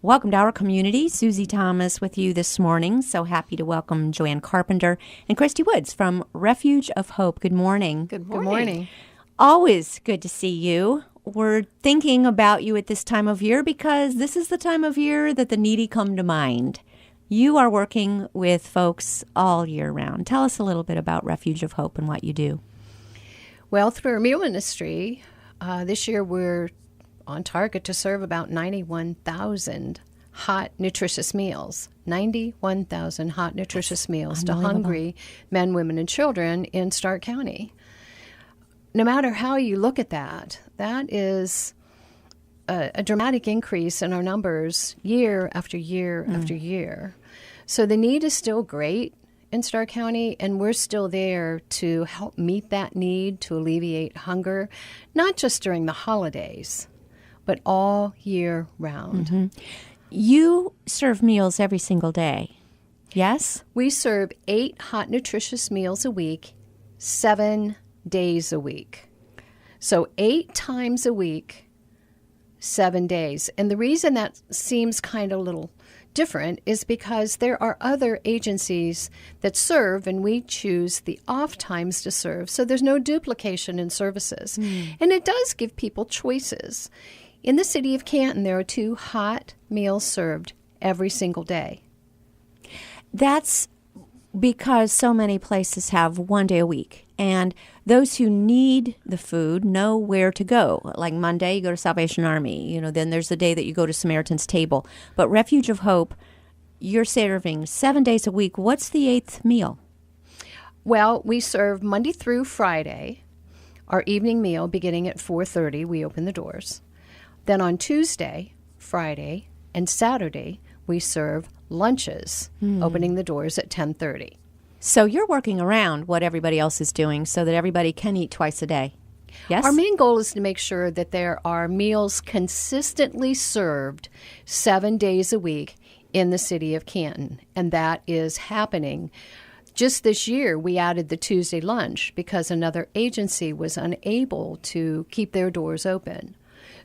Welcome to our community. Susie Thomas with you this morning. So happy to welcome Joanne Carpenter and Christy Woods from Refuge of Hope. Good morning. Good morning. Good morning. Always good to see you. We're thinking about you at this time of year because this is the time of year that the needy come to mind. You are working with folks all year round. Tell us a little bit about Refuge of Hope and what you do. Well, through our meal ministry, this year we're on target to serve about 91,000 hot, nutritious meals. 91,000 hot, nutritious meals to hungry men, women, and children in Stark County. No matter how you look at that, that is a dramatic increase in our numbers year after year after year. So the need is still great in Stark County, and we're still there to help meet that need, to alleviate hunger, not just during the holidays, but all year round. Mm-hmm. You serve meals every single day, yes? We serve 8 hot, nutritious meals a week, 7 days a week. So 8 times a week, 7 days. And the reason that seems kind of a little different is because there are other agencies that serve, and we choose the off times to serve. So there's no duplication in services. And it does give people choices. In the city of Canton, there are 2 hot meals served every single day. That's because so many places have 1 day a week. And those who need the food know where to go. Like Monday, you go to Salvation Army. Then there's the day that you go to Samaritan's Table. But Refuge of Hope, you're serving 7 days a week. What's the 8th meal? Well, we serve Monday through Friday, our evening meal beginning at 4:30. We open the doors. Then on Tuesday, Friday, and Saturday, we serve lunches, opening the doors at 10:30. So you're working around what everybody else is doing so that everybody can eat twice a day. Yes? Our main goal is to make sure that there are meals consistently served 7 days a week in the city of Canton, and that is happening. Just this year, we added the Tuesday lunch because another agency was unable to keep their doors open.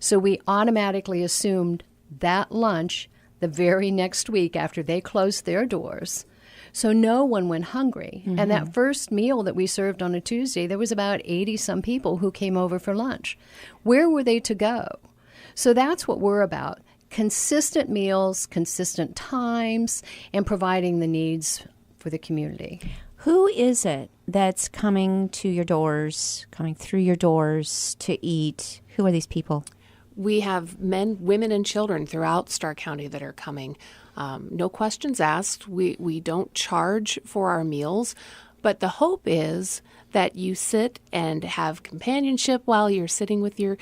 So we automatically assumed that lunch the very next week after they closed their doors. So no one went hungry. And that first meal that we served on a Tuesday, there was about 80-some people who came over for lunch. Where were they to go? So that's what we're about. Consistent meals, consistent times, and providing the needs for the community. Who is it that's coming to your doors, coming through your doors to eat? Who are these people? We have men, women, and children throughout Stark County that are coming. No questions asked. We don't charge for our meals, but the hope is that you sit and have companionship while you're sitting with your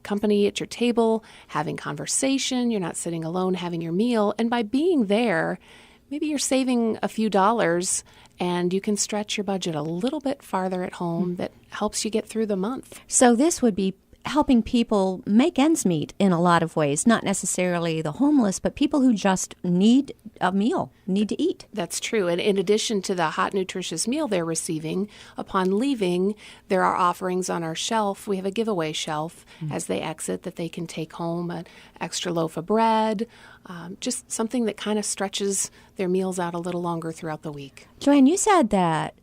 company at your table, having conversation. You're not sitting alone having your meal. And by being there, maybe you're saving a few dollars and you can stretch your budget a little bit farther at home. That helps you get through the month. So this would be helping people make ends meet in a lot of ways, not necessarily the homeless, but people who just need a meal, need to eat. That's true. And in addition to the hot, nutritious meal they're receiving, upon leaving, there are offerings on our shelf. We have a giveaway shelf as they exit that they can take home, an extra loaf of bread, just something that kind of stretches their meals out a little longer throughout the week. Joanne, you said that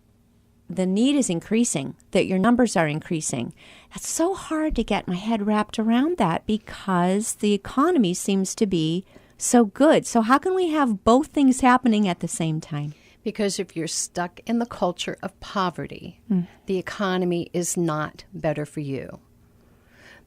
the need is increasing, that your numbers are increasing. That's so hard to get my head wrapped around that because the economy seems to be so good. So how can we have both things happening at the same time? Because if you're stuck in the culture of poverty, the economy is not better for you.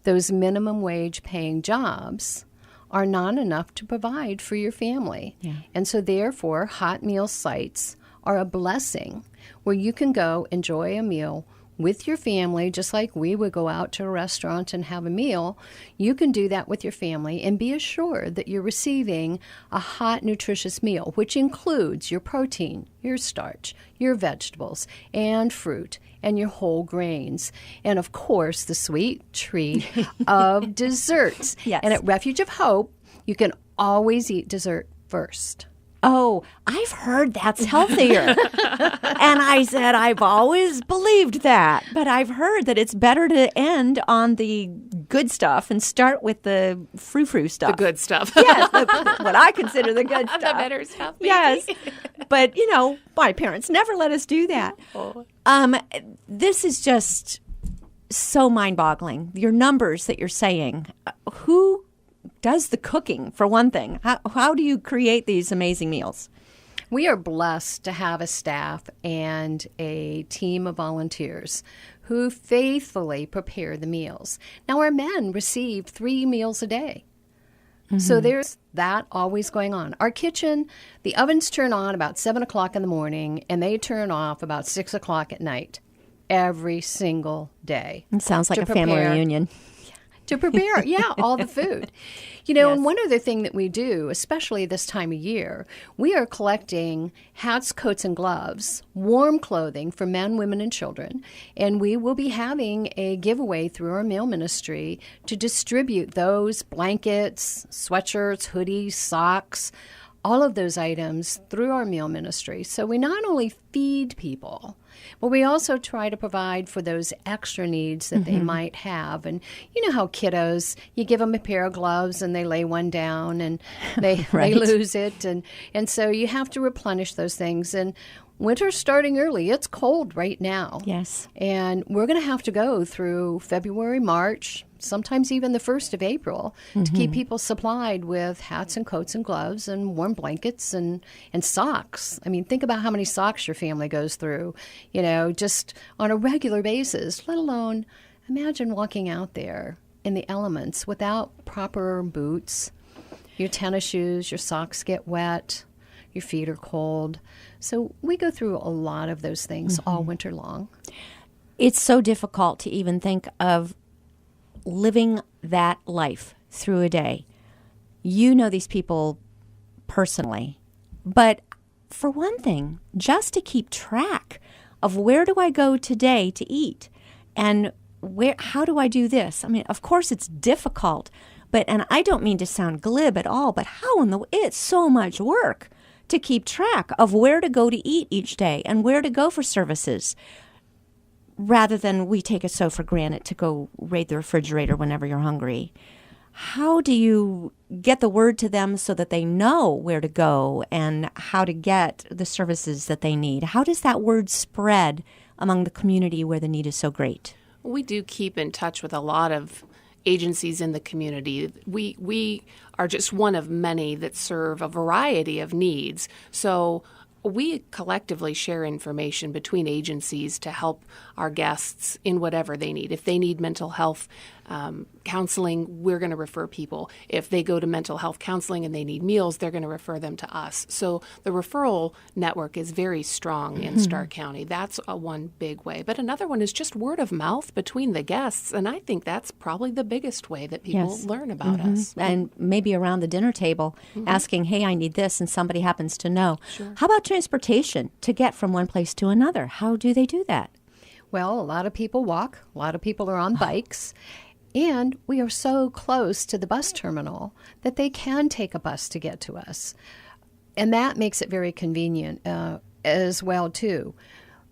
Those minimum wage paying jobs are not enough to provide for your family. Yeah. And so therefore, hot meal sites are a blessing where you can go enjoy a meal with your family, just like we would go out to a restaurant and have a meal. You can do that with your family and be assured that you're receiving a hot, nutritious meal, which includes your protein, your starch, your vegetables, and fruit, and your whole grains. And, of course, the sweet treat of desserts. Yes. And at Refuge of Hope, you can always eat dessert first. Oh, I've heard that's healthier. And I said, I've always believed that. But I've heard that it's better to end on the good stuff and start with the frou-frou stuff. The good stuff. Yes, what I consider the good stuff. The better stuff, maybe. Yes. But, my parents never let us do that. Oh. This is just so mind-boggling. Your numbers that you're saying. Who does the cooking, for one thing? How do you create these amazing meals? We are blessed to have a staff and a team of volunteers who faithfully prepare the meals. Now, our men receive 3 meals a day. So there's that always going on. Our kitchen, the ovens turn on about 7 o'clock in the morning, and they turn off about 6 o'clock at night every single day. It sounds like a family reunion. To prepare, all the food. Yes. And one other thing that we do, especially this time of year, we are collecting hats, coats, and gloves, warm clothing for men, women, and children. And we will be having a giveaway through our mail ministry to distribute those blankets, sweatshirts, hoodies, socks, all of those items through our meal ministry. So we not only feed people, but we also try to provide for those extra needs that they might have. And you know how kiddos, you give them a pair of gloves and they lay one down and they, Right. they lose it. And so you have to replenish those things. And winter's starting early. It's cold right now. Yes. And we're going to have to go through February, March, sometimes even the 1st of April to keep people supplied with hats and coats and gloves and warm blankets and socks. I mean, think about how many socks your family goes through, just on a regular basis, let alone imagine walking out there in the elements without proper boots. Your tennis shoes, your socks get wet. Your feet are cold. So we go through a lot of those things all winter long. It's so difficult to even think of living that life through a day. You know these people personally. But for one thing, just to keep track of where do I go today to eat and how do I do this? I mean, of course it's difficult, and I don't mean to sound glib at all, but it's so much work to keep track of where to go to eat each day and where to go for services, rather than we take it so for granted to go raid the refrigerator whenever you're hungry. How do you get the word to them so that they know where to go and how to get the services that they need? How does that word spread among the community where the need is so great? We do keep in touch with a lot of agencies in the community. We are just one of many that serve a variety of needs. So we collectively share information between agencies to help our guests in whatever they need. If they need mental health counseling, we're going to refer people. If they go to mental health counseling and they need meals, they're going to refer them to us. So the referral network is very strong in Stark County. That's one big way. But another one is just word of mouth between the guests. And I think that's probably the biggest way that people learn about us. And maybe around the dinner table asking, hey, I need this, and somebody happens to know. Sure. How about transportation to get from one place to another? How do they do that? Well, a lot of people walk. A lot of people are on bikes. And we are so close to the bus terminal that they can take a bus to get to us. And that makes it very convenient as well, too.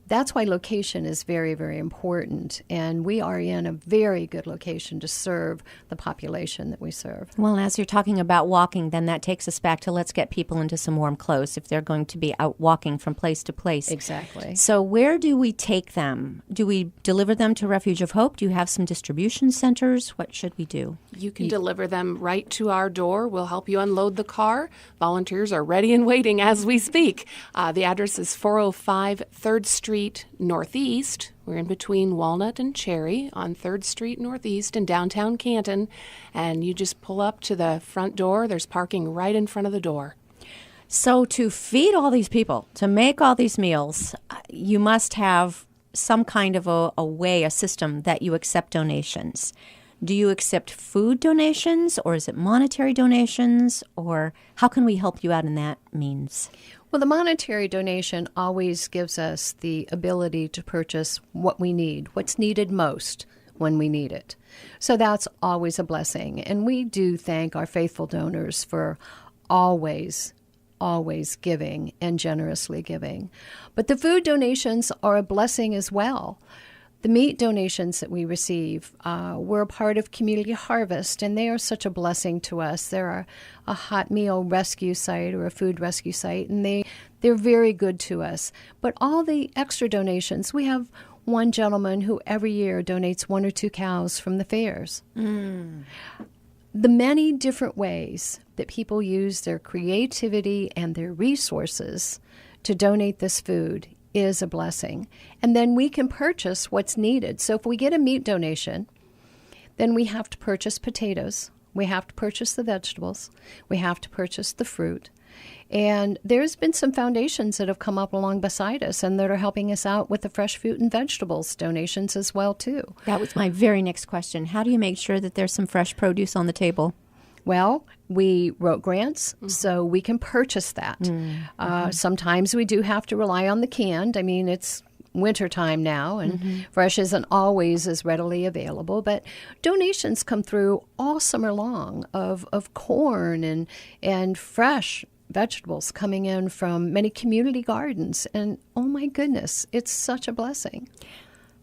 That's why location is very, very important. And we are in a very good location to serve the population that we serve. Well, as you're talking about walking, then that takes us back to let's get people into some warm clothes if they're going to be out walking from place to place. Exactly. So where do we take them? Do we deliver them to Refuge of Hope? Do you have some distribution centers? What should we do? You can deliver them right to our door. We'll help you unload the car. Volunteers are ready and waiting as we speak. The address is 405 3rd Street Northeast. We're in between Walnut and Cherry on 3rd Street Northeast in downtown Canton. And you just pull up to the front door. There's parking right in front of the door. So to feed all these people, to make all these meals, you must have some kind of a system that you accept donations. Do you accept food donations, or is it monetary donations, or how can we help you out in that means? Well, the monetary donation always gives us the ability to purchase what we need, what's needed most when we need it. So that's always a blessing. And we do thank our faithful donors for always always giving and generously giving. But the food donations are a blessing as well. The meat donations that we receive, we're a part of Community Harvest, and they are such a blessing to us. They're a hot meal rescue site or a food rescue site, and they're very good to us. But all the extra donations, we have one gentleman who every year donates 1 or 2 cows from the fairs. The many different ways that people use their creativity and their resources to donate this food is a blessing. And then we can purchase what's needed. So if we get a meat donation, then we have to purchase potatoes, we have to purchase the vegetables, we have to purchase the fruit. And there's been some foundations that have come up along beside us and that are helping us out with the fresh fruit and vegetables donations as well, too. That was my very next question. How do you make sure that there's some fresh produce on the table? Well, we wrote grants, so we can purchase that. Sometimes we do have to rely on the canned. I mean, it's wintertime now, and fresh isn't always as readily available. But donations come through all summer long of corn and fresh vegetables coming in from many community gardens. And oh my goodness, it's such a blessing.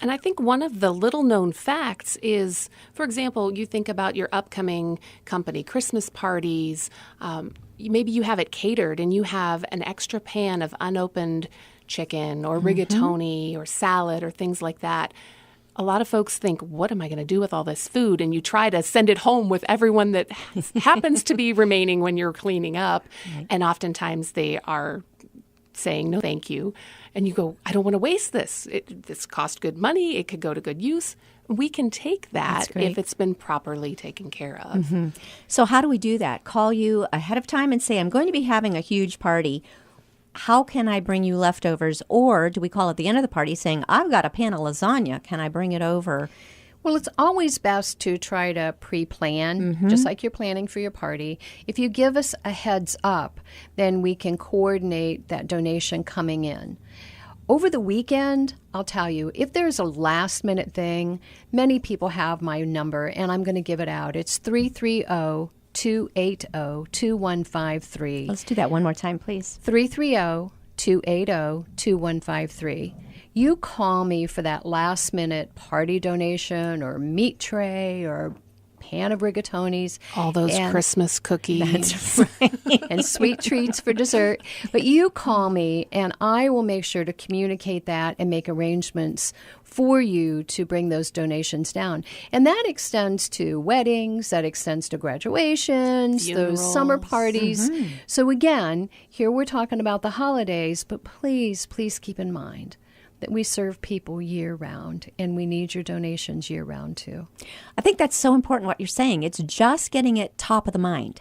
And I think one of the little-known facts is, for example, you think about your upcoming company Christmas parties. Maybe you have it catered and you have an extra pan of unopened chicken or rigatoni or salad or things like that. A lot of folks think, what am I going to do with all this food? And you try to send it home with everyone that happens to be remaining when you're cleaning up. Right. And oftentimes they are saying, no, thank you. And you go, I don't want to waste this. This cost good money. It could go to good use. We can take that if it's been properly taken care of. So how do we do that? Call you ahead of time and say, I'm going to be having a huge party. How can I bring you leftovers? Or do we call at the end of the party saying, I've got a pan of lasagna. Can I bring it over? Well, it's always best to try to pre-plan, just like you're planning for your party. If you give us a heads up, then we can coordinate that donation coming in. Over the weekend, I'll tell you, if there's a last-minute thing, many people have my number, and I'm going to give it out. It's 330-280-2153. Let's do that one more time, please. 330-280-2153. You call me for that last-minute party donation or meat tray or pan of rigatonis. All those Christmas cookies. That's right. And sweet treats for dessert. But you call me, and I will make sure to communicate that and make arrangements for you to bring those donations down. And that extends to weddings, that extends to graduations, funerals, those summer parties. So again, here we're talking about the holidays, but please, please keep in mind that we serve people year-round, and we need your donations year-round, too. I think that's so important what you're saying. It's just getting it top of the mind.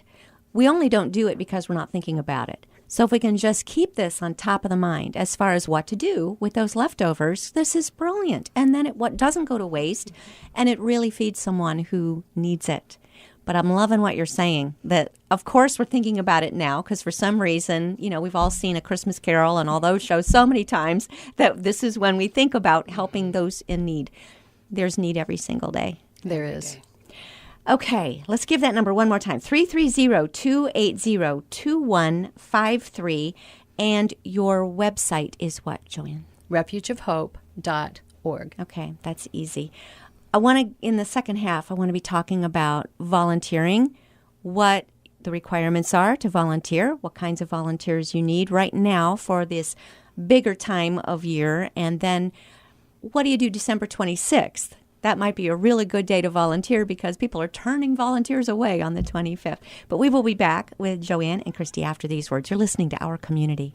We only don't do it because we're not thinking about it. So if we can just keep this on top of the mind as far as what to do with those leftovers, this is brilliant. And then what doesn't go to waste, and it really feeds someone who needs it. But I'm loving what you're saying, that of course we're thinking about it now because for some reason, we've all seen A Christmas Carol and all those shows so many times that this is when we think about helping those in need. There's need every single day. There is. Okay, let's give that number one more time, 330-280-2153. And your website is what, Joanne? refugeofhope.org. Okay, that's easy. In the second half, I want to be talking about volunteering, what the requirements are to volunteer, what kinds of volunteers you need right now for this bigger time of year, and then what do you do December 26th? That might be a really good day to volunteer because people are turning volunteers away on the 25th. But we will be back with Joanne and Christy after these words. You're listening to Our Community.